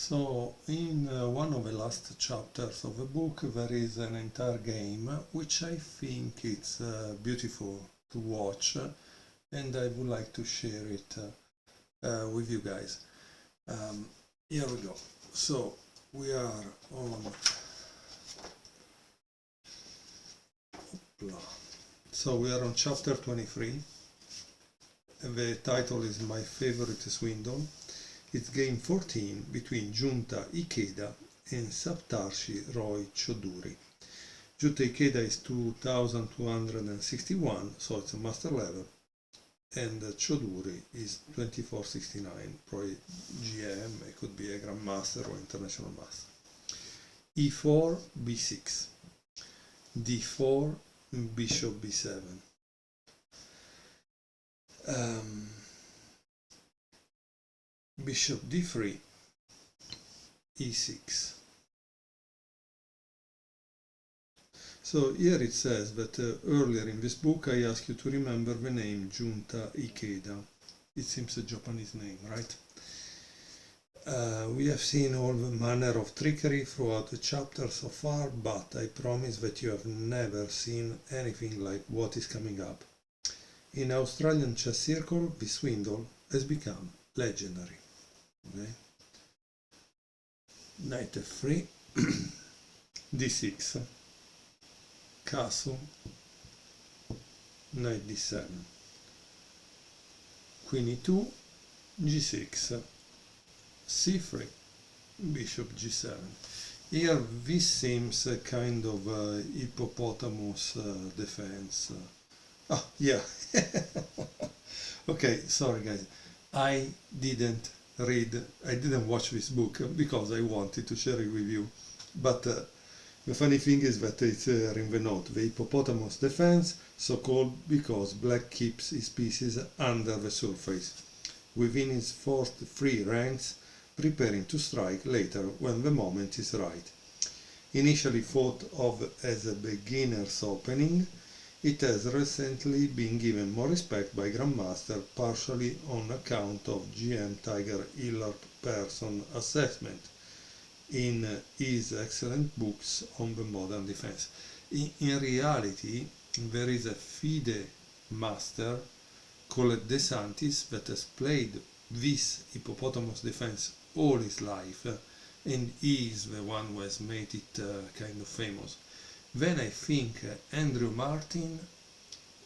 So, in one of the last chapters of the book, there is an entire game which I think it's beautiful to watch, and I would like to share it with you guys. Here we go. So, we are on. So, we are on chapter 23. The title is My Favorite Swindle. It's game 14 between Junta Ikeda and Saptarshi Roy Choduri. Junta Ikeda is 2261, so it's a master level, and Choduri is 2469, probably GM, it could be a Grandmaster or International Master. E4, B6, D4, Bishop B7. Bishop d3, e6. So here it says that earlier in this book I asked you to remember the name Junta Ikeda. It seems a Japanese name, right? We have seen all the manner of trickery throughout the chapter so far, but I promise that you have never seen anything like what is coming up. In Australian chess circle, the swindle has become legendary. Okay. Knight f3, d6, castle, knight d7, queen e2, g6, c3, bishop g7. Here this seems a kind of hippopotamus defense. Yeah. Okay, sorry guys. I didn't watch this book because I wanted to share it with you, but the funny thing is that it's in the note, the hippopotamus defense, so called because black keeps his pieces under the surface, within his first three ranks, preparing to strike later when the moment is right. Initially thought of as a beginner's opening, it has recently been given more respect by Grandmaster, partially on account of GM Tiger Hiller Person assessment in his excellent books on the modern defense. In reality, there is a FIDE master called De Santis that has played this hippopotamus defense all his life, and he is the one who has made it kind of famous. Then I think Andrew Martin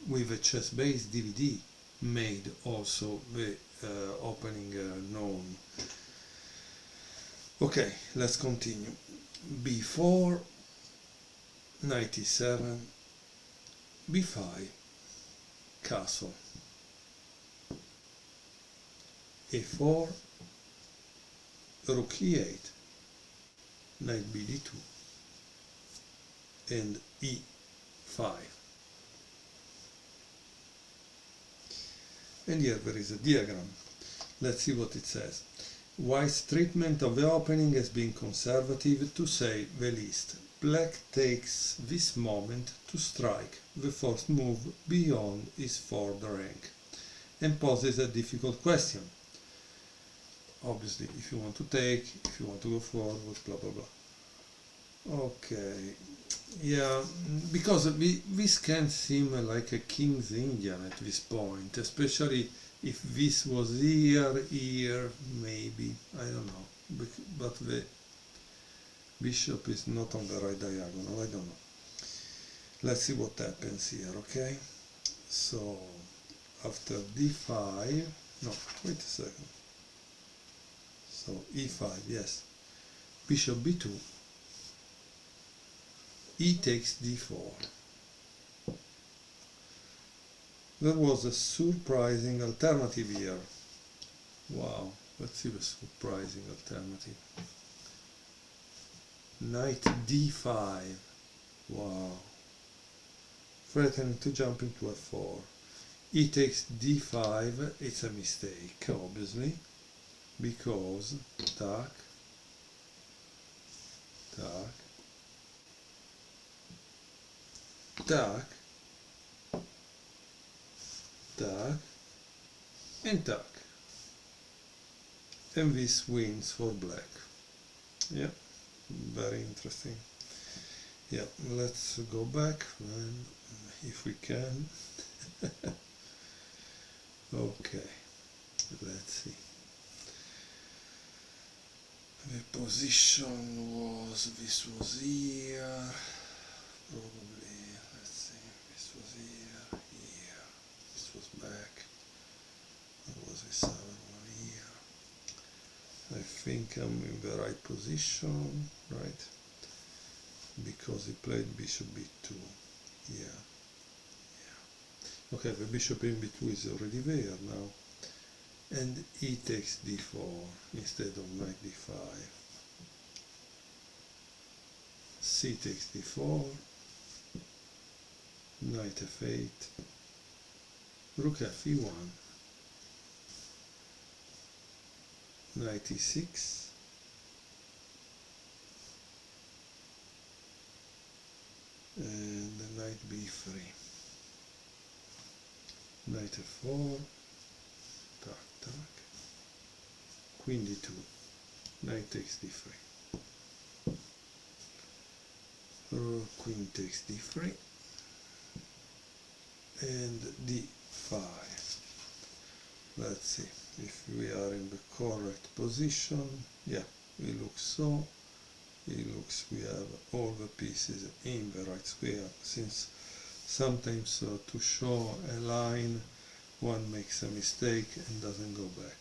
with a chess-based DVD made also the opening known. Okay, let's continue. B4, knight e7, b5, castle, a4, rook e8, knight bd2, and e5. And here there is a diagram. Let's see what it says. White's treatment of the opening has been conservative, to say the least. Black takes this moment to strike the first move beyond his third rank and poses a difficult question. Obviously, if you want to take, if you want to go forward, blah blah blah. Okay, yeah, because this can seem like a King's Indian at this point, especially if this was here, maybe, I don't know, but the bishop is not on the right diagonal, I don't know. Let's see what happens here, okay? So, after d5, no, wait a second. So, e5, yes, bishop b2, e takes d4. There was a surprising alternative here. Wow, let's see the surprising alternative. Knight d5. Wow. Threatening to jump into f4. E takes d5. It's a mistake, obviously, because tac, tac, tac, tac, and tac. And this wins for black. Yeah, very interesting. Yeah, let's go back and if we can. Okay, let's see. The position was, this was here, probably, let's see, this was here, this was back, there was this other one here. I think I'm in the right position, right? Because he played bishop b2, yeah. Okay, the bishop in b2 is already there now. And he takes d4 instead of knight d5. C takes d4, knight f8, rook fe1, knight e6, and knight b3, knight f4, tac tac, queen d2, knight takes d3, queen takes d3, and d5. Let's see if we are in the correct position. Yeah, it looks so. It looks we have all the pieces in the right square, since sometimes to show a line one makes a mistake and doesn't go back.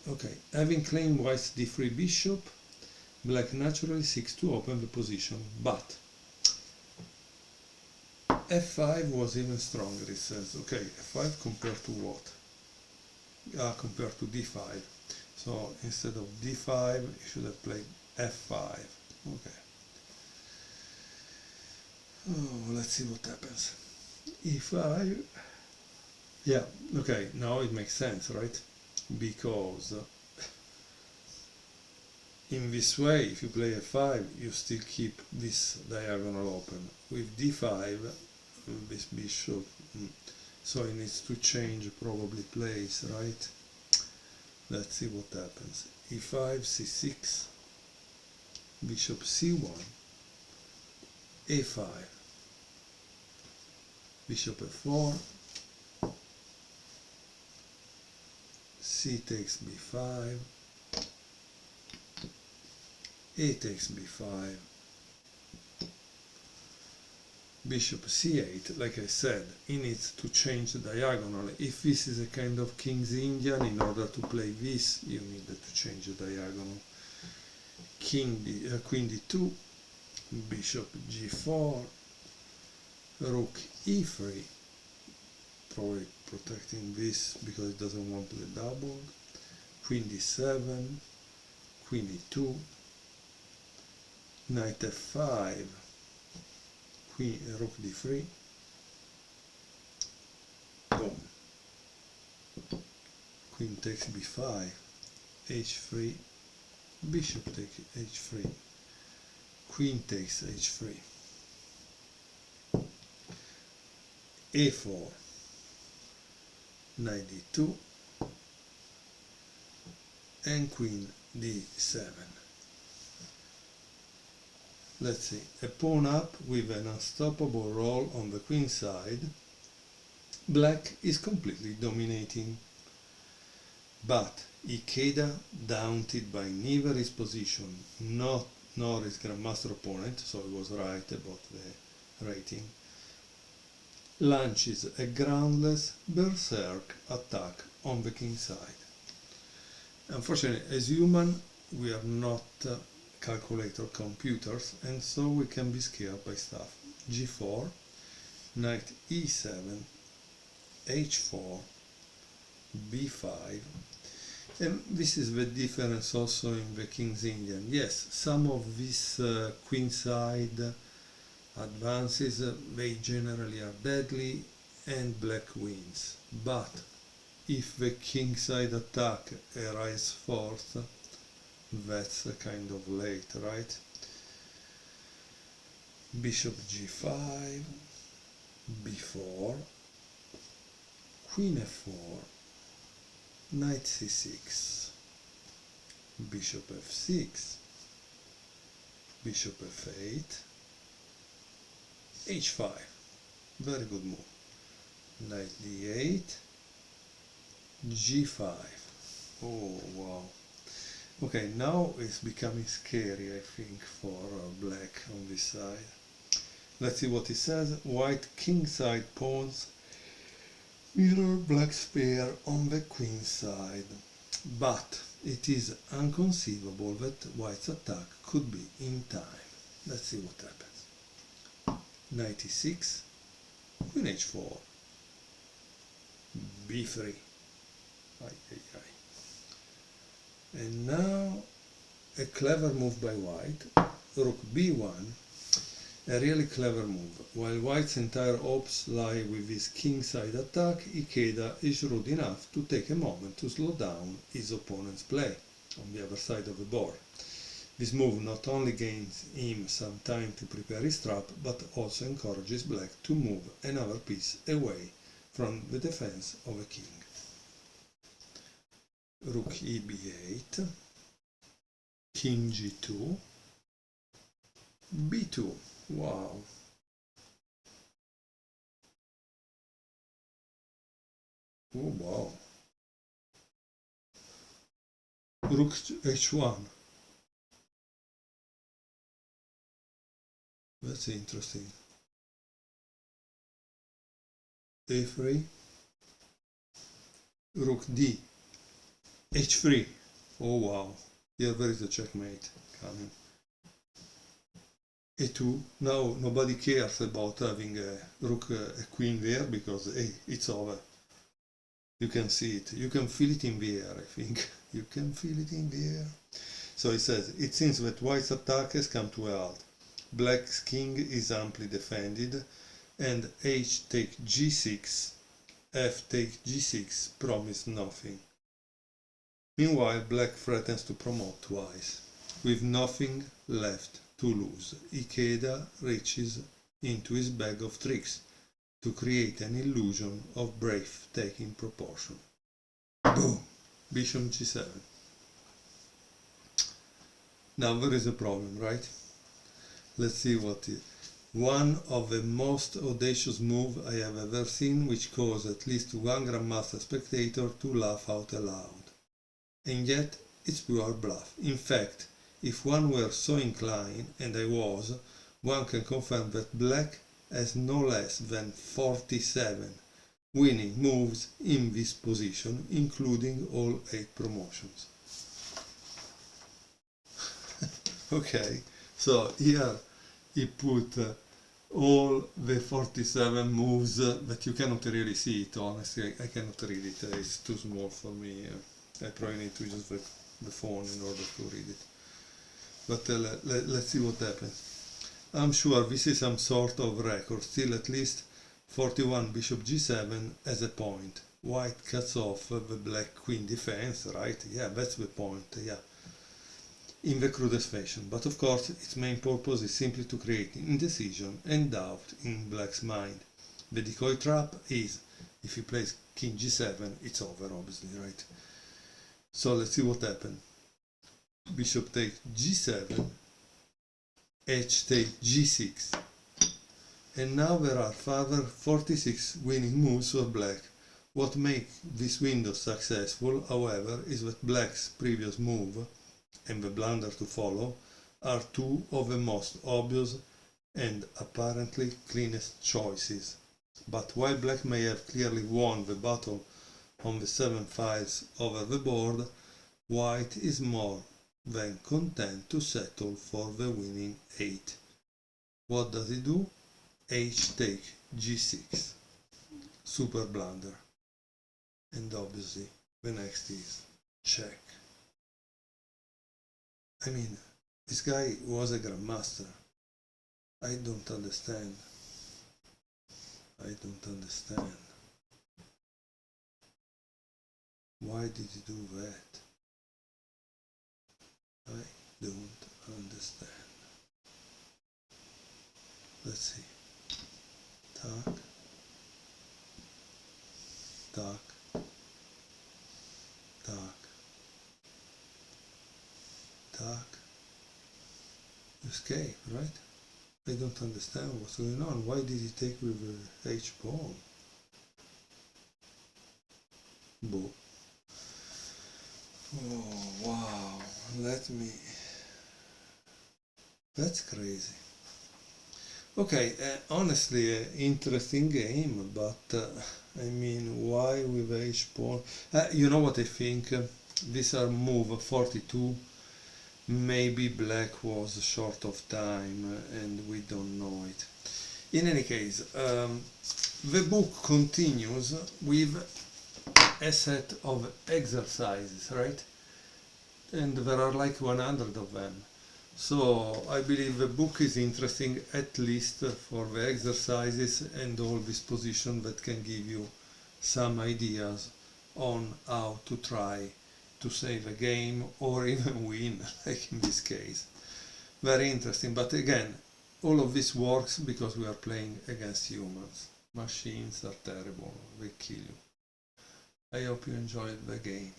Okay, having claimed white's d3 bishop, black naturally seeks to open the position, but f5 was even stronger, it says. Okay, f5 compared to what? Compared to d5. So instead of d5, you should have played f5. Okay. Oh, let's see what happens. e5. Yeah, okay, now it makes sense, right? Because in this way, if you play f5, you still keep this diagonal open. With d5, this bishop, so it needs to change probably place, right? Let's see what happens. e5, c6, bishop c1, a5, bishop f4, c takes b5, a takes b5, bishop c8. Like I said, he needs to change the diagonal. If this is a kind of King's Indian, in order to play this, you need to change the diagonal. Queen d2, bishop g4, rook e3, probably protecting this because it doesn't want to be doubled, queen d7, queen e2, knight f5, rook d3, boom, queen takes b5, h3, bishop takes h3, queen takes h3, a4, knight d2, and queen d7. Let's see, a pawn up with an unstoppable roll on the queen side. Black is completely dominating, but Ikeda, daunted by neither his position nor his grandmaster opponent, so he was right about the rating, launches a groundless berserk attack on the king side. Unfortunately, as human, we are not calculator computers, and so we can be scared by stuff. g4, knight e7, h4, b5, and this is the difference also in the King's Indian. Yes, some of these queenside advances, they generally are deadly and black wins, but if the kingside attack arrives fourth, that's kind of late, right? Bishop g5, b4, queen f4, knight c6, bishop f6, bishop f8, h5, very good move, knight d8, g5, oh wow. Okay, now it's becoming scary, I think, for black on this side. Let's see what it says. White kingside pawns mirror black's pair on the queen side, but it is inconceivable that white's attack could be in time. Let's see what happens. Knight e6, queen h4, b3. Ay, ay, ay. And now a clever move by white, rook b1, a really clever move. While white's entire hopes lie with his kingside attack, Ikeda is rude enough to take a moment to slow down his opponent's play on the other side of the board. This move not only gains him some time to prepare his trap, but also encourages black to move another piece away from the defense of a king. Rook e b8, king g2, b2. Wow. Oh wow. Rook h1. That's interesting. a3. Rook d. h3. Oh wow. Here there is a checkmate coming. a2. Now nobody cares about having a rook, a queen there, because hey, it's over. You can see it. You can feel it in the air, I think. You can feel it in the air. So it says, it seems that white's attack has come to a halt. Black's king is amply defended, and h take g6, f take g6 promise nothing. Meanwhile, black threatens to promote twice. With nothing left to lose, Ikeda reaches into his bag of tricks to create an illusion of breathtaking proportion. Boom! Bishop g7. Now there is a problem, right? Let's see what it is. One of the most audacious moves I have ever seen, which caused at least one grandmaster spectator to laugh out aloud. And yet, it's pure bluff. In fact, if one were so inclined, and I was, one can confirm that black has no less than 47 winning moves in this position, including all 8 promotions. Okay, so here he put all the 47 moves, but you cannot really see it, honestly. I cannot read it, it's too small for me. I probably need to use the phone in order to read it. But let's see what happens. I'm sure this is some sort of record. Still, at least 41 bishop g7 as a point. White cuts off the black queen defense, right? Yeah, that's the point, yeah. In the crudest fashion. But of course, its main purpose is simply to create indecision and doubt in black's mind. The decoy trap is, if he plays king g7, it's over, obviously, right? So let's see what happened. Bishop takes g7, h takes g6, and now there are further 46 winning moves for black. What makes this window successful, however, is that black's previous move and the blunder to follow are two of the most obvious and apparently cleanest choices. But while black may have clearly won the battle on the 7 files over the board, white is more than content to settle for the winning 8. What does he do? H take g6. Super blunder. And obviously the next is check. I mean, this guy was a grandmaster. I don't understand. I don't understand. Why did he do that? I don't understand. Let's see. Tak. Tak. Tak. Tak. You escape, right? I don't understand what's going on. Why did he take with H pawn? Boo. Oh, wow. That's crazy. Okay, honestly, interesting game, but I mean, why with H pawn? You know what I think? These are move 42. Maybe black was short of time and we don't know it. In any case, the book continues with a set of exercises, right? And there are like 100 of them. So I believe the book is interesting at least for the exercises and all this position that can give you some ideas on how to try to save a game or even win, like in this case. Very interesting, but again, all of this works because we are playing against humans. Machines are terrible, they kill you. I hope you enjoyed the game.